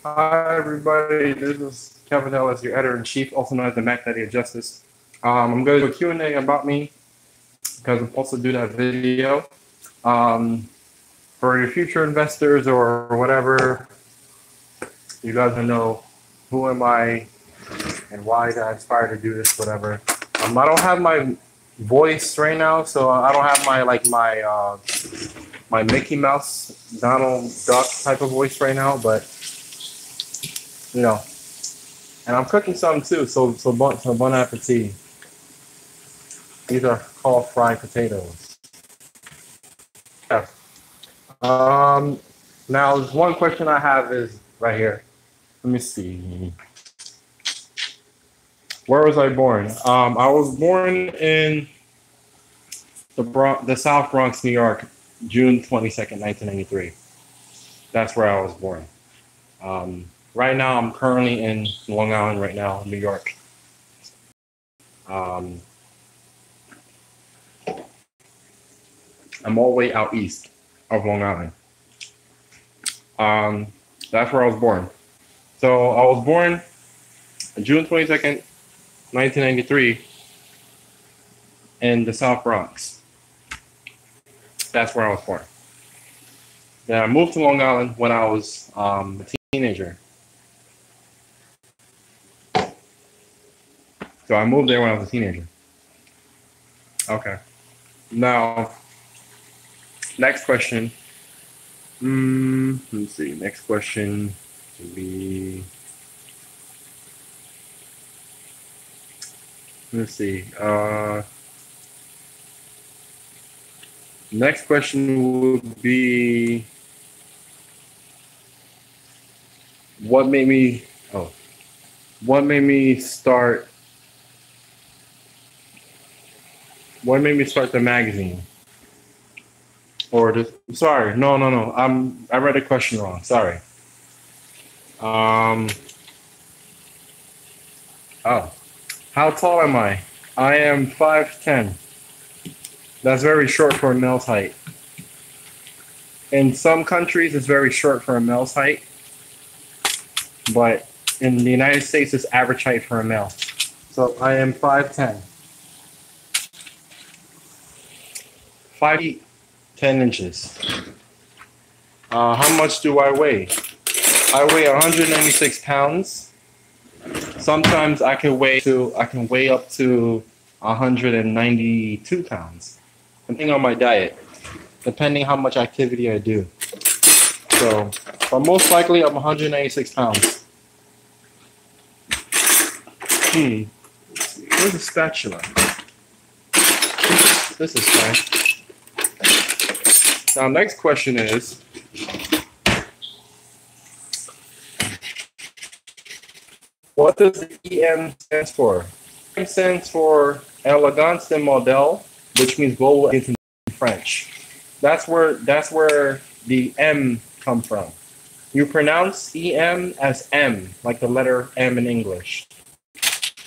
Hi, everybody. This is Kevin Ellis, your editor-in-chief, also known as the Mac Daddy of Justice. I'm going to do a Q&A about me because I'm supposed to do that video. For your future investors or whatever, you guys will know who am I and why I got inspired to do this, whatever. I don't have my voice right now, so I don't have my Mickey Mouse, Donald Duck type of voice right now, but you know. And I'm cooking some too, so bon appetit. These are called fried potatoes. Yeah. Now, one question I have is right here. Let me see. Where was I born? I was born in the South Bronx, New York, June 22nd, 1993. That's where I was born. Right now, I'm currently in Long Island right now, New York. I'm all the way out east of Long Island. That's where I was born. So I was born June 22nd, 1993 in the South Bronx. That's where I was born. Then I moved to Long Island when I was a teenager. So I moved there when I was a teenager. Okay. Now, next question. Let's see. Next question would be. Let's see. Next question would be. What made me start? What made me start the magazine? Or just sorry, no. I read the question wrong. Sorry. Oh, how tall am I? I am 5'10". That's very short for a male's height. In some countries, it's very short for a male's height, but in the United States, it's average height for a male. So I am 5'10". 5 feet 10 inches. How much do I weigh? I weigh 196 pounds. Sometimes I can weigh up to 192 pounds, depending on my diet, depending how much activity I do. So, but most likely I'm 196 pounds. Where's the spatula? This is fine. Now, next question is, what does the EM stand for? EM stands for Elegance de Modèle, which means global in French. That's where the M come from. You pronounce EM as M, like the letter M in English,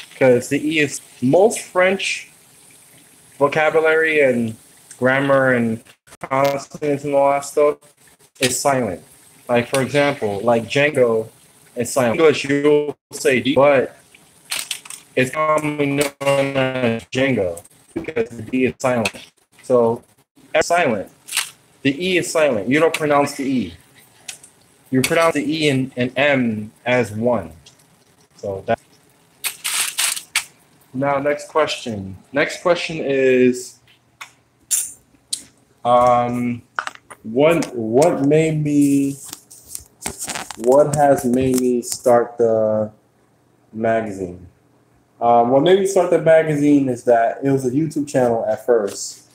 because the E is most French vocabulary and grammar and consonants and all that stuff is silent. Like, for example, like Django is silent. In English, you'll say D, but it's commonly known as Django because the D is silent. So, it's silent. The E is silent. You don't pronounce the E. You pronounce the E and M as one. So that. Now, next question. Next question is, what has made me start the magazine? What made me start the magazine is that it was a YouTube channel at first.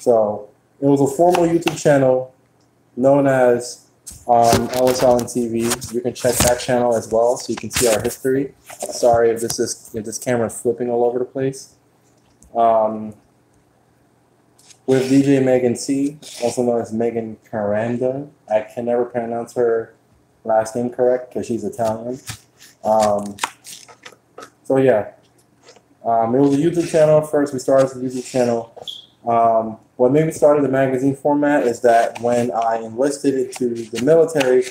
So it was a formal YouTube channel known as Ellis Allen TV. You can check that channel as well, so you can see our history. Sorry if this camera is flipping all over the place. With DJ Megan C, also known as Megan Caranda. I can never pronounce her last name correct because she's Italian. So yeah, it was a YouTube channel. First, we started as a YouTube channel. What made me start the magazine format is that when I enlisted into the military,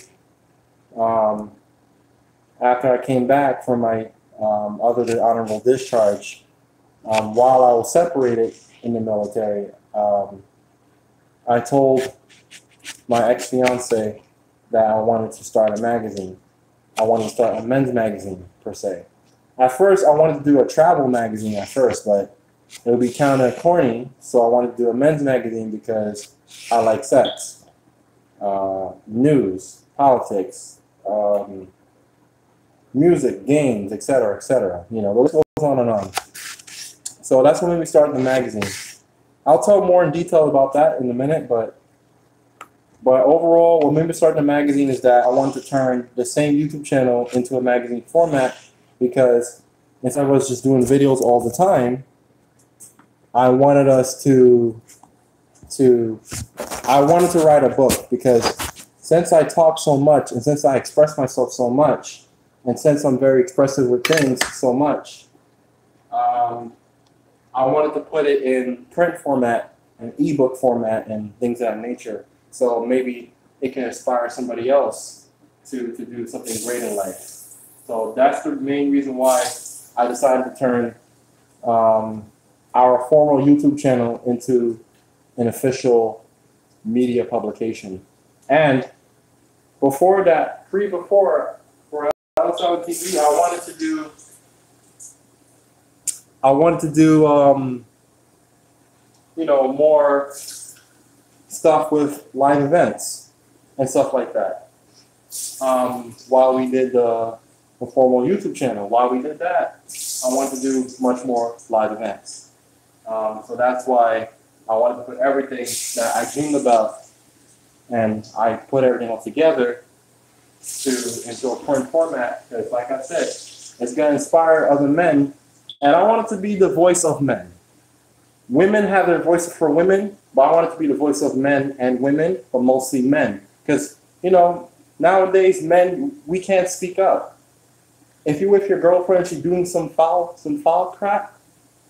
after I came back from my other than honorable discharge, while I was separated in the military, I told my ex-fiance that I wanted to start a magazine. I wanted to start a men's magazine, per se. At first, I wanted to do a travel magazine at first, but it would be kind of corny, so I wanted to do a men's magazine because I like sex, news, politics, music, games, etc., etc. You know, it goes on and on. So that's when we started the magazine. I'll tell more in detail about that in a minute, but overall, what made me start the magazine is that I wanted to turn the same YouTube channel into a magazine format, because instead of us just doing videos all the time, I wanted us I wanted to write a book, because since I talk so much and since I express myself so much and since I'm very expressive with things so much, I wanted to put it in print format and ebook format and things of that nature. So maybe it can inspire somebody else to do something great in life. So that's the main reason why I decided to turn our formal YouTube channel into an official media publication. And before that, before for L7 TV, I wanted to do you know, more stuff with live events and stuff like that. While we did the formal YouTube channel, while we did that, I wanted to do much more live events. So that's why I wanted to put everything that I dreamed about, and I put everything all together into a print format, because like I said, it's going to inspire other men, and I want it to be the voice of men. Women have their voice for women, but I want it to be the voice of men and women, but mostly men. Because, you know, nowadays, men, we can't speak up. If you're with your girlfriend, she's doing some foul crap,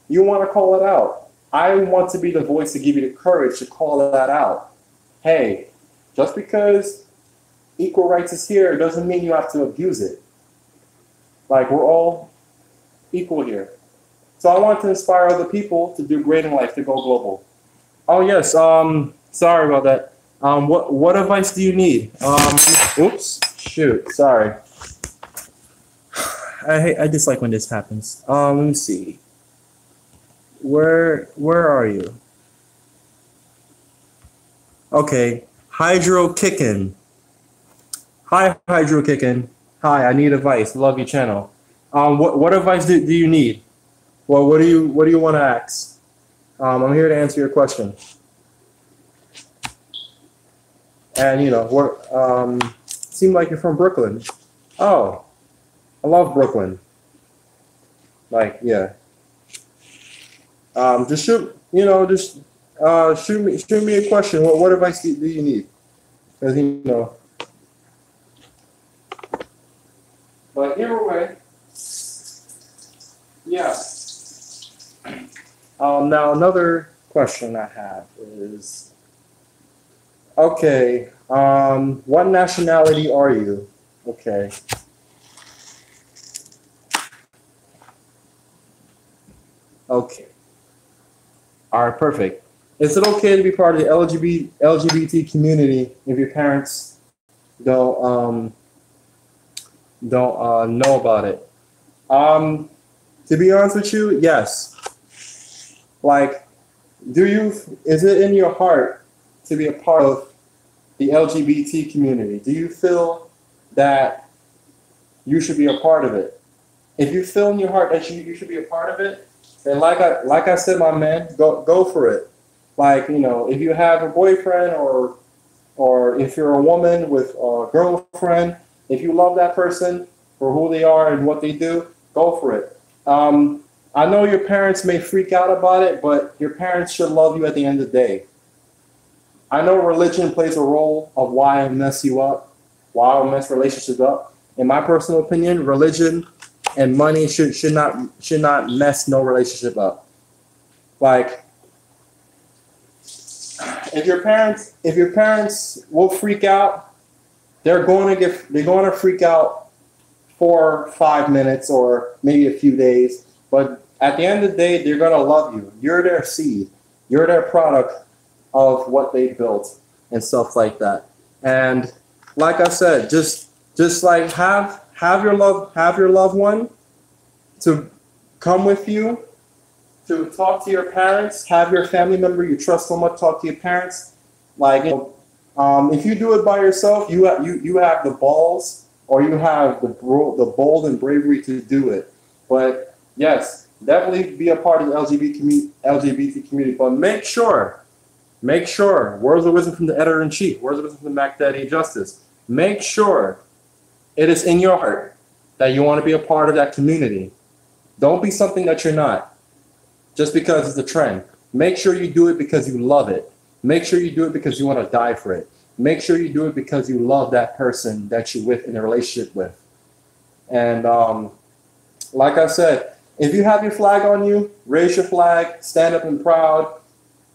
you want to call it out. I want to be the voice to give you the courage to call that out. Hey, just because equal rights is here doesn't mean you have to abuse it. Like, we're all equal here. So I want to inspire other people to do great in life, to go global. Oh yes, sorry about that. What advice do you need? Oops, shoot, sorry. I dislike when this happens. Let me see. Where are you? Okay, Hydro Kickin'. Hi, Hydro Kickin'. Hi, I need advice. Love your channel. What advice do you need? Well, what do you want to ask? I'm here to answer your question. And you know, seem like you're from Brooklyn. Oh, I love Brooklyn. Like, yeah. Just shoot me a question. What advice do you need? Because you know. But either way, yeah. Now another question I have is, okay, what nationality are you? Okay. Okay. All right, perfect. Is it okay to be part of the LGBT community if your parents don't know about it? To be honest with you, yes. Like, is it in your heart to be a part of the LGBT community? Do you feel that you should be a part of it? If you feel in your heart that you should be a part of it, then like I said, my man, go for it. Like, you know, if you have a boyfriend or if you're a woman with a girlfriend, if you love that person for who they are and what they do, go for it. I know your parents may freak out about it, but your parents should love you at the end of the day. I know religion plays a role of why I mess you up, why I mess relationships up. In my personal opinion, religion and money should not mess no relationship up. Like, if your parents will freak out, they're going to freak out 4 or 5 minutes or maybe a few days. But at the end of the day, they're going to love you. You're their seed. You're their product of what they built and stuff like that. And like I said, just like have your loved one to come with you, to talk to your parents, have your family member you trust so much talk to your parents. Like, if you do it by yourself, you have the balls, or you have the bold and bravery to do it. But yes, definitely be a part of the LGBT community. But make sure, words of wisdom from the editor-in-chief, words of wisdom from the Mac Daddy Justice. Make sure it is in your heart that you want to be a part of that community. Don't be something that you're not, just because it's a trend. Make sure you do it because you love it. Make sure you do it because you want to die for it. Make sure you do it because you love that person that you're with in a relationship with. And like I said, if you have your flag on you, raise your flag, stand up and proud.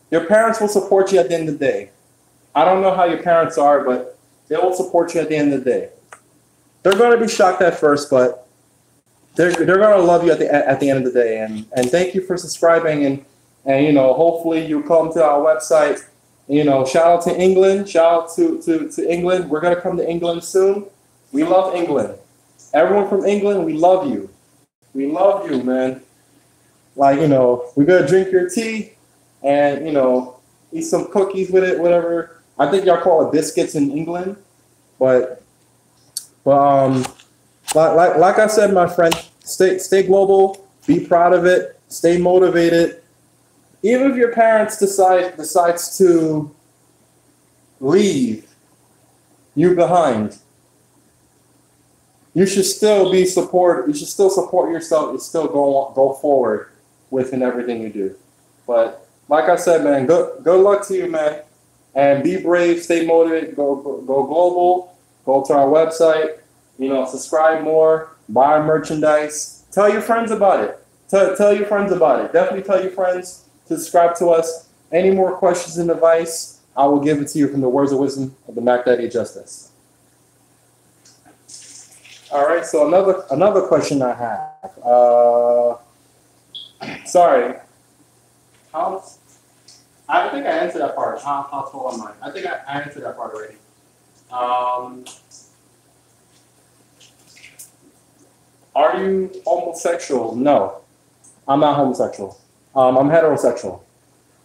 Your parents will support you at the end of the day. I don't know how your parents are, but they will support you at the end of the day. They're going to be shocked at first, but they're going to love you at the end of the day. And thank you for subscribing. And hopefully you come to our website. Shout out to England. Shout out to England. We're going to come to England soon. We love England. Everyone from England, we love you. We love you, man. Like, we're going to drink your tea and, eat some cookies with it, whatever. I think y'all call it biscuits in England. But like I said, my friend, stay global, be proud of it, stay motivated. Even if your parents decides to leave you behind, you should still be support. You should still support yourself. You still go forward within everything you do. But like I said, man, good luck to you, man, and be brave, stay motivated, go global. Go to our website. Subscribe more, buy merchandise. Tell your friends about it. Tell your friends about it. Definitely tell your friends. Subscribe to us. Any more questions and advice, I will give it to you from the words of wisdom of the Mac Daddy Justice. All right, so another question I have. Sorry. I think I answered that part. How tall am I? I think I answered that part already. Are you homosexual? No, I'm not homosexual. I'm heterosexual.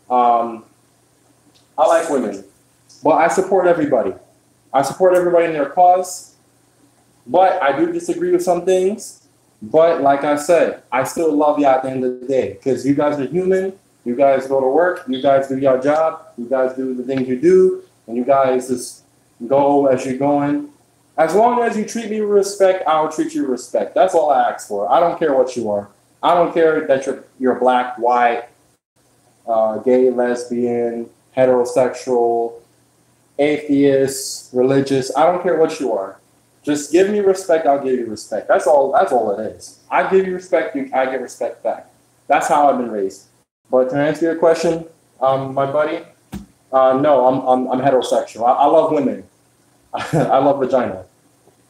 I like women, but I support everybody. I support everybody in their cause, but I do disagree with some things. But like I said, I still love you at the end of the day because you guys are human. You guys go to work. You guys do your job. You guys do the things you do, and you guys just go as you're going. As long as you treat me with respect, I'll treat you with respect. That's all I ask for. I don't care what you are. I don't care that you're black, white, gay, lesbian, heterosexual, atheist, religious. I don't care what you are. Just give me respect, I'll give you respect. That's all it is. I give you respect, I get respect back. That's how I've been raised. But to answer your question, my buddy, no, I'm heterosexual. I love women. I love vagina.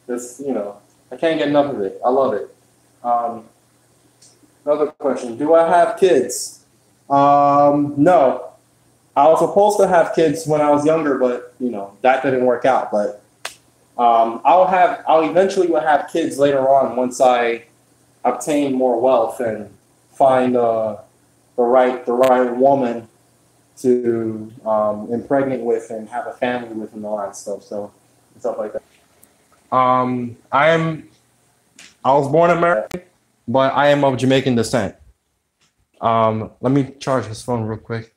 Just, I can't get enough of it. I love it. Another question. Do I have kids? No. I was supposed to have kids when I was younger, but, that didn't work out. But I'll eventually will have kids later on once I obtain more wealth and find the right woman to impregnate with and have a family with and all that stuff. So stuff like that. I was born American, but I am of Jamaican descent. Let me charge this phone real quick.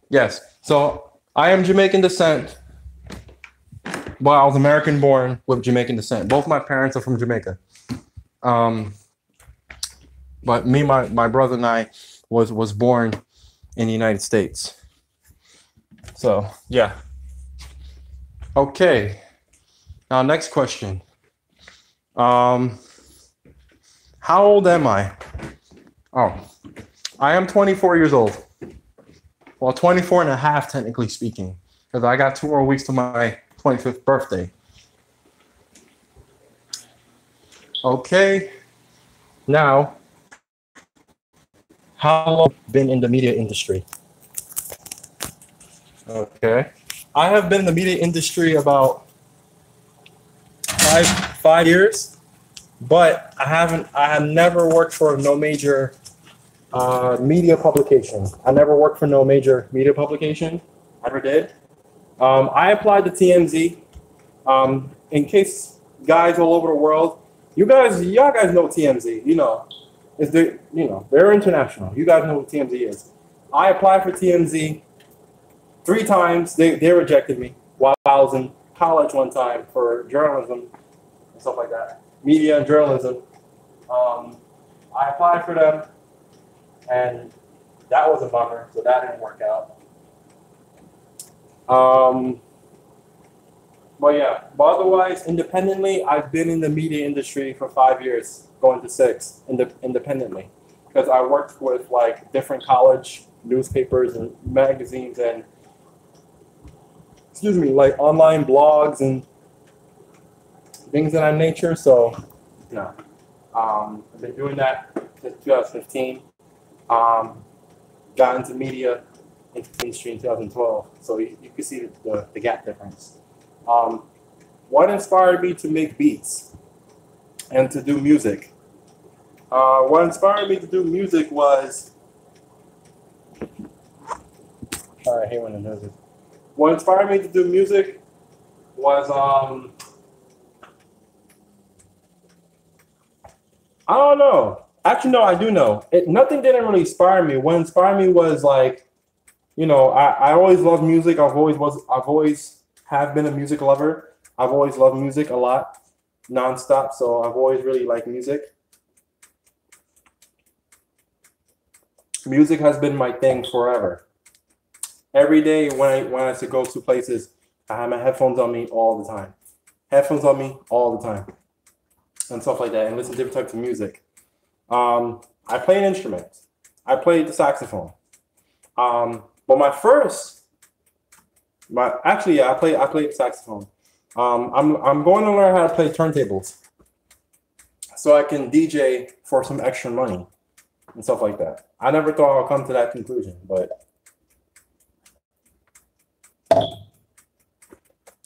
Yes, so I am Jamaican descent, but I was American born with Jamaican descent. Both my parents are from Jamaica. But me, my brother and I was born in the United States. So yeah. Okay. Now next question. How old am I? Oh, I am 24 years old. Well, 24 and a half, technically speaking, because I got 2 more weeks to my 25th birthday. Okay. Now, how long have you been in the media industry? Okay. I have been in the media industry about five years, but I have never worked for no major media publication. I never worked for no major media publication. I never did. I applied to TMZ. In case guys all over the world, y'all guys know TMZ. They're international. You guys know what TMZ is. I applied for TMZ 3 times. They rejected me while I was in college one time for journalism and stuff like that, media and journalism. I applied for them, and that was a bummer. So that didn't work out. But otherwise, independently, I've been in the media industry for 5 years, going to 6, independently, because I worked with like different college newspapers and magazines and, like online blogs and things of that nature. So, I've been doing that since 2015. Got into media industry in 2012. So you can see the gap difference. What inspired me to make beats and to do music? What inspired me to do music was, I hate when it does it. What inspired me to do music was, I don't know. Actually, no, I do know. Nothing didn't really inspire me. What inspired me was like, I always loved music. I've always have been a music lover. I've always loved music a lot, nonstop. So I've always really liked music. Music has been my thing forever. Every day when I used to go to places, I had my headphones on me all the time. Headphones on me all the time. And stuff like that, and listen to different types of music. I played instruments. I played the saxophone. But I played the saxophone. I'm going to learn how to play turntables, so I can DJ for some extra money and stuff like that. I never thought I'd come to that conclusion, but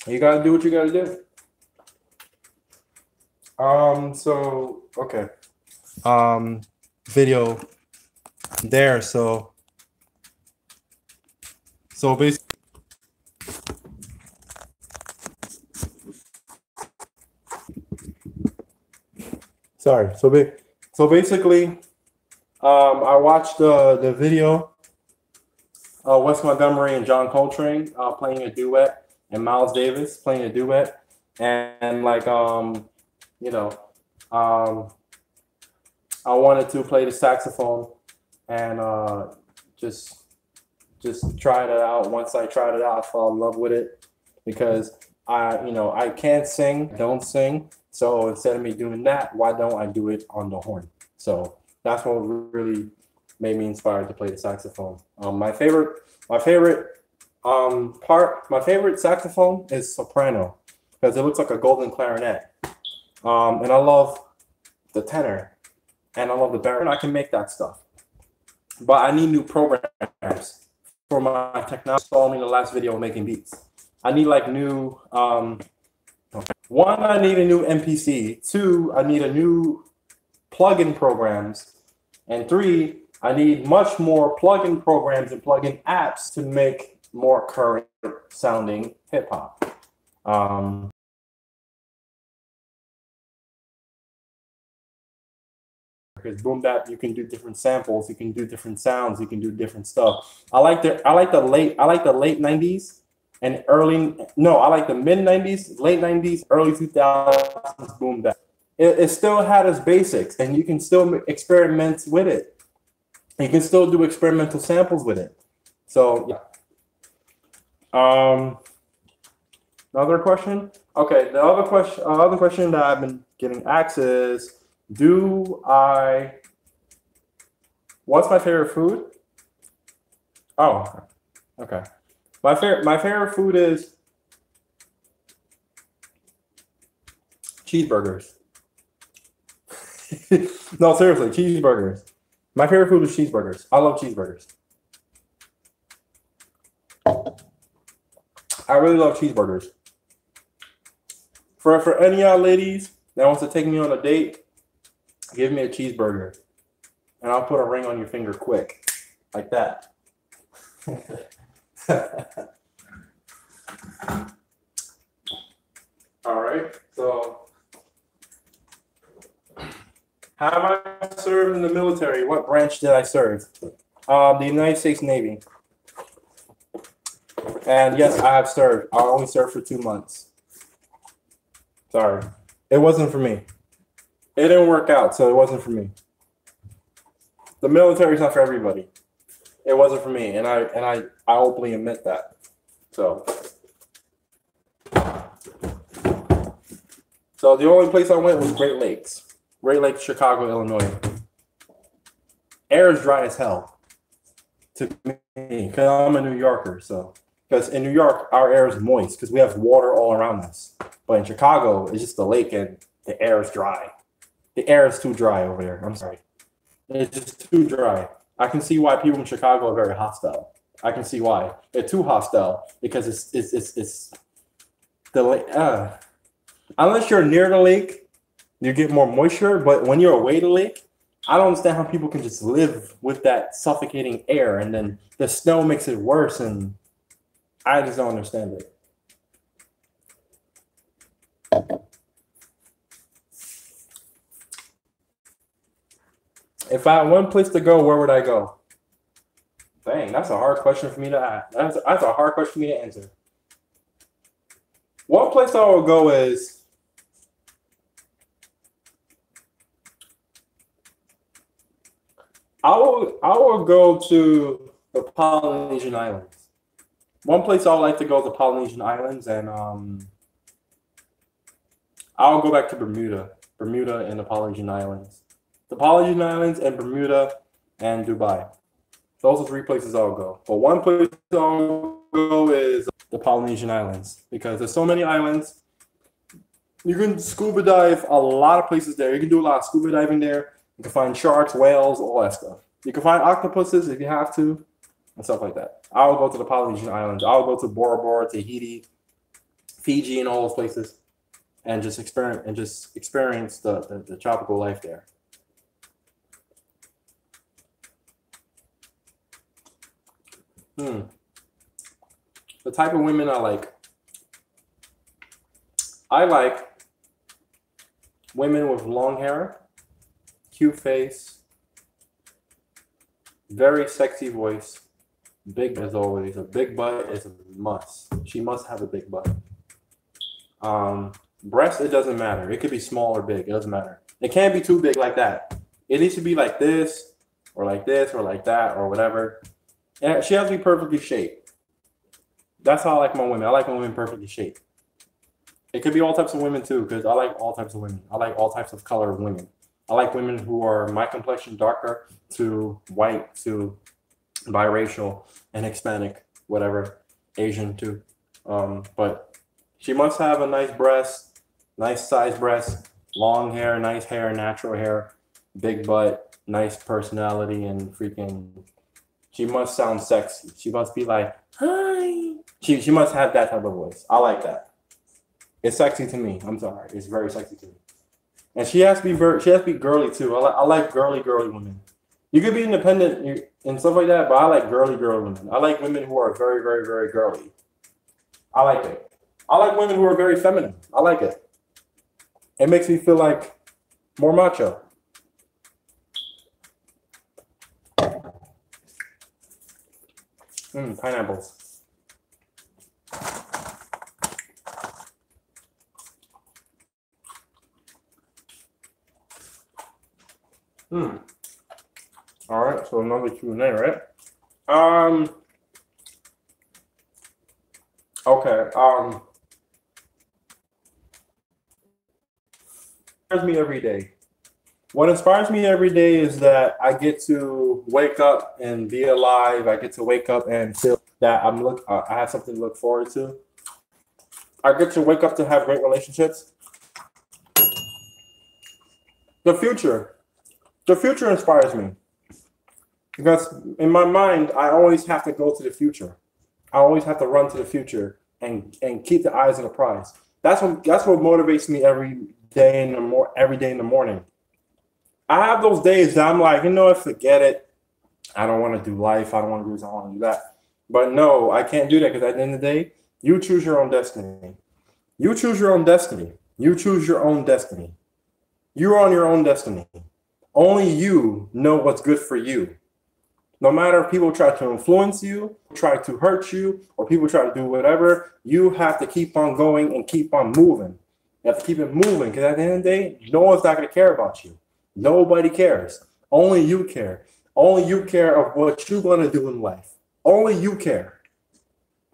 you gotta do what you gotta do. Okay. Video there. So basically, sorry. So basically, I watched the video, Wes Montgomery and John Coltrane playing a duet, and Miles Davis playing a duet, and like I wanted to play the saxophone and just try it out. Once I tried it out, I fell in love with it because I can't sing, don't sing. So instead of me doing that, why don't I do it on the horn? So that's what really made me inspired to play the saxophone. My favorite saxophone is soprano because it looks like a golden clarinet. And I love the tenor and I love the baritone. I can make that stuff, but I need new programs for my technology. Saw me in the last video making beats. I need like new, one, I need a new MPC. 2, I need a new plugin programs. And 3, I need much more plugin programs and plugin apps to make more current sounding hip hop. Because boom bap, you can do different samples, you can do different sounds, you can do different stuff. I like the late 90s and I like the mid 90s, late 90s, early 2000s boom bap. It still had its basics, and you can still experiment with it. You can still do experimental samples with it. So yeah. Another question? Okay, the other question that I've been getting asked is, what's my favorite food? Oh, okay. My favorite food is cheeseburgers. No, seriously, cheeseburgers. My favorite food is cheeseburgers. I love cheeseburgers. I really love cheeseburgers. For any of y'all ladies that wants to take me on a date, give me a cheeseburger, and I'll put a ring on your finger quick, like that. All right. So, how have I served in the military? What branch did I serve? The United States Navy. And yes, I have served. I only served for 2 months. Sorry. It wasn't for me. It didn't work out, so it wasn't for me. The military is not for everybody. It wasn't for me, and I openly admit that. So the only place I went was Great Lakes, Chicago, Illinois. Air is dry as hell to me because I'm a New Yorker. So because in New York our air is moist because we have water all around us, but in Chicago it's just the lake and the air is dry. The air is too dry over there. I'm sorry. It's just too dry. I can see why people in Chicago are very hostile. I can see why. They're too hostile because it's the lake. Unless you're near the lake, you get more moisture. But when you're away the lake, I don't understand how people can just live with that suffocating air, and then the snow makes it worse. And I just don't understand it. If I had one place to go, where would I go? Dang, that's a hard question for me to ask. That's a hard question for me to answer. One place I would go is I would go to the Polynesian Islands. One place I would like to go is the Polynesian Islands, and I'll go back to Bermuda and the Polynesian Islands. The Polynesian Islands and Bermuda and Dubai. Those are 3 places I'll go. But one place I'll go is the Polynesian Islands because there's so many islands. You can scuba dive a lot of places there. You can do a lot of scuba diving there. You can find sharks, whales, all that stuff. You can find octopuses if you have to and stuff like that. I'll go to the Polynesian Islands. I'll go to Bora Bora, Tahiti, Fiji, and all those places and just experience the tropical life there. The type of women I like women with long hair, cute face, very sexy voice, big as always. A big butt is a must. She must have a big butt. Breast, it doesn't matter. It could be small or big. It doesn't matter. It can't be too big like that. It needs to be like this or like this or like that or whatever. And she has to be perfectly shaped. That's how I like my women. I like my women perfectly shaped. It could be all types of women too, because I like all types of women. I like all types of color of women. I like women who are my complexion darker to white to biracial and Hispanic, whatever, Asian too. But she must have a nice breast, nice size breast, long hair, nice hair, natural hair, big butt, nice personality, and freaking. She must sound sexy. She must be like, hi. She must have that type of voice. I like that. It's sexy to me. I'm sorry. It's very sexy to me. And she has to be girly too. I like girly women. You could be independent and stuff like that, but I like girly women. I like women who are very, very, very girly. I like it. I like women who are very feminine. I like it. It makes me feel like more macho. Pineapples. All right, so another Q&A, right? Okay. Inspires me every day. What inspires me every day is that I get to wake up and be alive. I get to wake up and feel that I have something to look forward to. I get to wake up to have great relationships. The future. The future inspires me. Because in my mind, I always have to go to the future. I always have to run to the future and keep the eyes on the prize. That's what motivates me every day in the morning. I have those days that I'm like, you know what, forget it. I don't want to do life. I don't want to do this. I don't want to do that. But no, I can't do that because at the end of the day, you choose your own destiny. You choose your own destiny. You choose your own destiny. You're on your own destiny. Only you know what's good for you. No matter if people try to influence you, try to hurt you, or people try to do whatever, you have to keep on going and keep on moving. You have to keep it moving because at the end of the day, no one's not going to care about you. Nobody cares. Only you care. Only you care of what you're going to do in life. Only you care.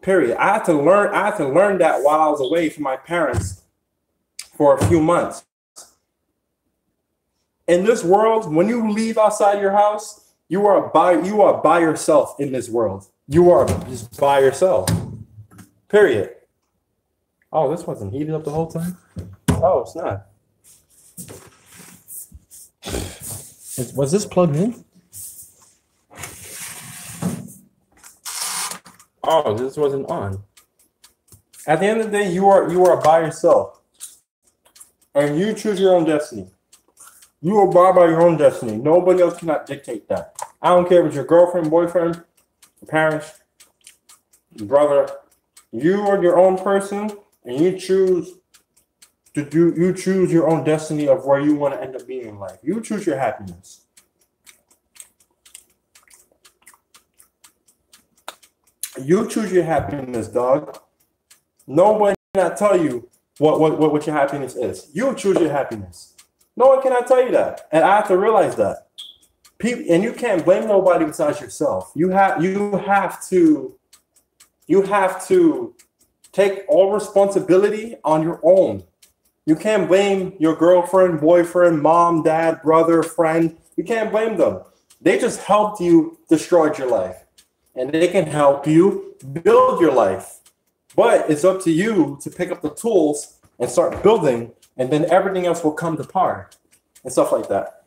Period. I had to learn that while I was away from my parents for a few months. In this world, when you leave outside your house, you are by yourself in this world. You are just by yourself. Period. Oh, this wasn't heated up the whole time? Oh, it's not. Was this plugged in? Oh, this wasn't on. At the end of the day, you are by yourself. And you choose your own destiny. You are by your own destiny. Nobody else cannot dictate that. I don't care if it's your girlfriend, boyfriend, your parents, your brother. You are your own person, and you choose your own destiny of where you want to end up being in life. You choose your happiness. You choose your happiness, dog. Nobody cannot tell you what your happiness is. You choose your happiness. No one cannot tell you that. And I have to realize that. And you can't blame nobody besides yourself. You have to take all responsibility on your own. You can't blame your girlfriend, boyfriend, mom, dad, brother, friend. You can't blame them. They just helped you destroy your life. And they can help you build your life. But it's up to you to pick up the tools and start building, and then everything else will come to par and stuff like that.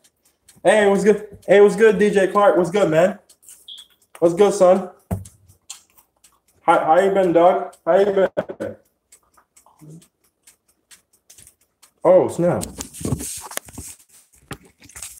Hey, what's good? Hey, what's good, DJ Clark? What's good, man? What's good, son? How you been, dog? How you been? Oh, snap.